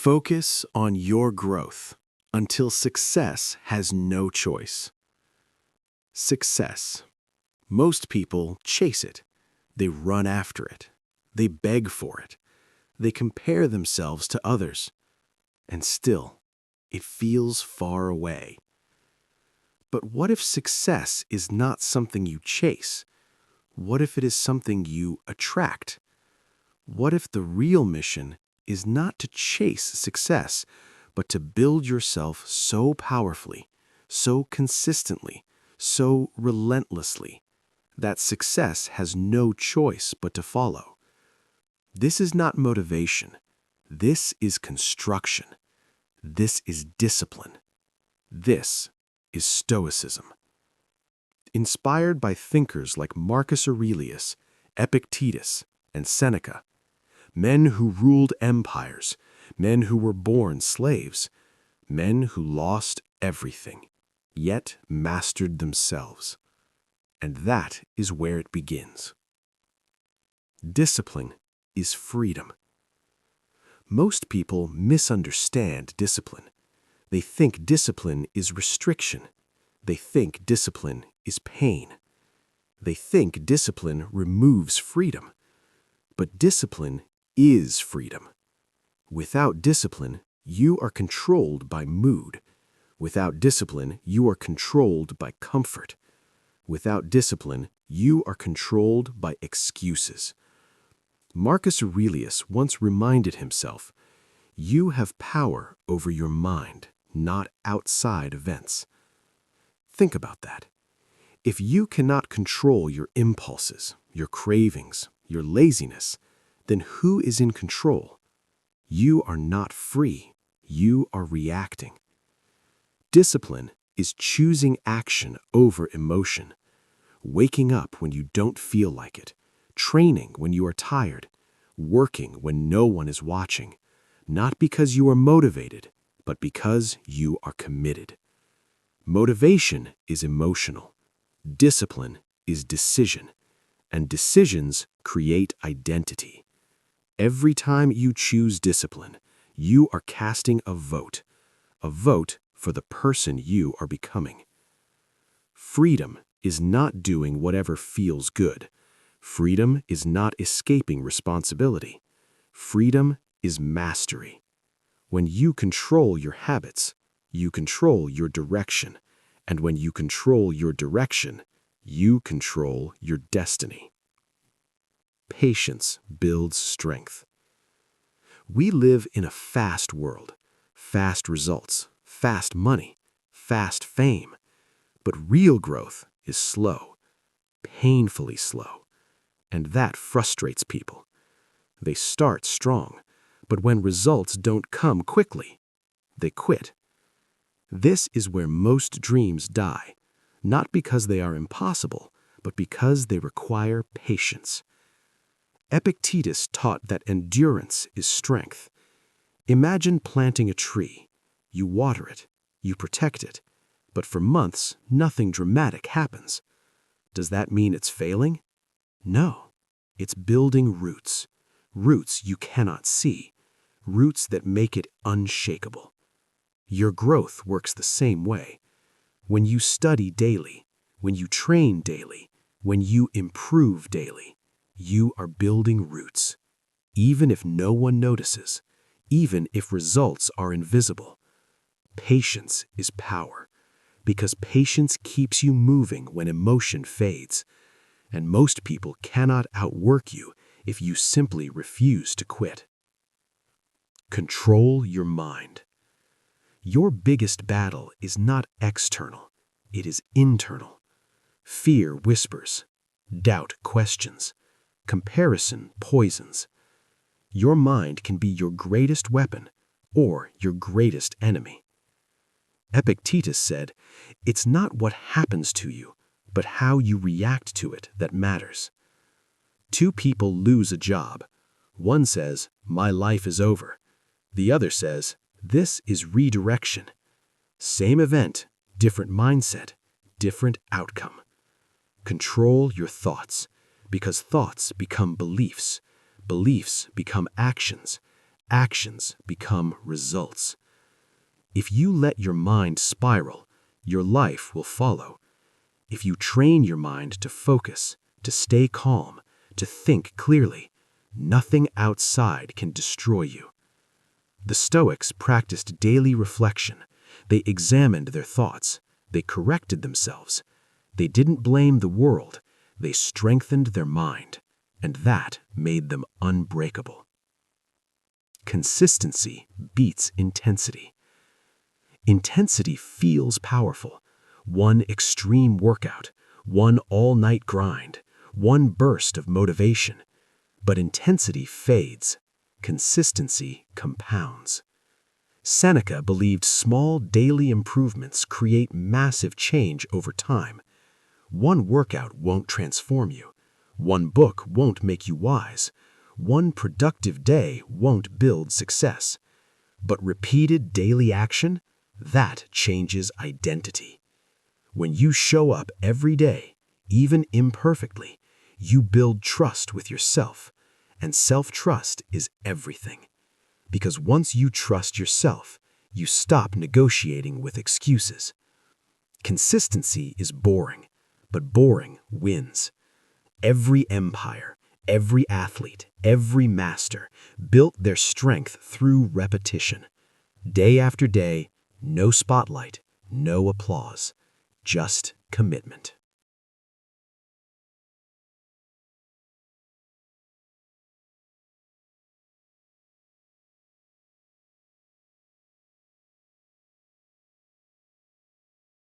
Focus on your growth until success has no choice. Success. Most people chase it. They run after it. They beg for it. They compare themselves to others. And still, it feels far away. But what if success is not something you chase? What if it is something you attract? What if the real mission is not to chase success, but to build yourself so powerfully, so consistently, so relentlessly, that success has no choice but to follow? This is not motivation. This is construction. This is discipline. This is stoicism. Inspired by thinkers like Marcus Aurelius, Epictetus, and Seneca, men who ruled empires, men who were born slaves, men who lost everything, yet mastered themselves. And that is where it begins. Discipline is freedom. Most people misunderstand discipline. They think discipline is restriction. They think discipline is pain. They think discipline removes freedom. But discipline is freedom. Without discipline, you are controlled by mood. Without discipline, you are controlled by comfort. Without discipline, you are controlled by excuses. Marcus Aurelius once reminded himself, "You have power over your mind, not outside events." Think about that. If you cannot control your impulses, your cravings, your laziness, then who is in control? You are not free. You are reacting. Discipline is choosing action over emotion, waking up when you don't feel like it, training when you are tired, working when no one is watching, not because you are motivated, but because you are committed. Motivation is emotional. Discipline is decision, and decisions create identity. Every time you choose discipline, you are casting a vote for the person you are becoming. Freedom is not doing whatever feels good. Freedom is not escaping responsibility. Freedom is mastery. When you control your habits, you control your direction. And when you control your direction, you control your destiny. Patience builds strength. We live in a fast world. Fast results, fast money, fast fame. But real growth is slow, painfully slow. And that frustrates people. They start strong, but when results don't come quickly, they quit. This is where most dreams die, not because they are impossible, but because they require patience. Epictetus taught that endurance is strength. Imagine planting a tree. You water it, you protect it, but for months, nothing dramatic happens. Does that mean it's failing? No, it's building roots. Roots you cannot see, roots that make it unshakable. Your growth works the same way. When you study daily, when you train daily, when you improve daily, you are building roots. Even if no one notices, even if results are invisible. Patience is power, because patience keeps you moving when emotion fades. And most people cannot outwork you if you simply refuse to quit. Control your mind. Your biggest battle is not external, it is internal. Fear whispers, doubt questions, comparison poisons. Your mind can be your greatest weapon or your greatest enemy. Epictetus said, "It's not what happens to you, but how you react to it that matters." Two people lose a job. One says, "My life is over." The other says, "This is redirection." Same event, different mindset, different outcome. Control your thoughts, because thoughts become beliefs. Beliefs become actions. actions become results. If you let your mind spiral, your life will follow. If you train your mind to focus, to stay calm, to think clearly, nothing outside can destroy you. The Stoics practiced daily reflection. They examined their thoughts. They corrected themselves. They didn't blame the world. They strengthened their mind, and that made them unbreakable. Consistency beats intensity. Intensity feels powerful. One extreme workout, one all-night grind, one burst of motivation. But intensity fades. Consistency compounds. Seneca believed small daily improvements create massive change over time. One workout won't transform you. One book won't make you wise. One productive day won't build success. But repeated daily action, that changes identity. When you show up every day, even imperfectly, you build trust with yourself, and self-trust is everything. Because once you trust yourself, you stop negotiating with excuses. Consistency is boring, but boring wins. Every empire, every athlete, every master built their strength through repetition. Day after day, no spotlight, no applause, just commitment.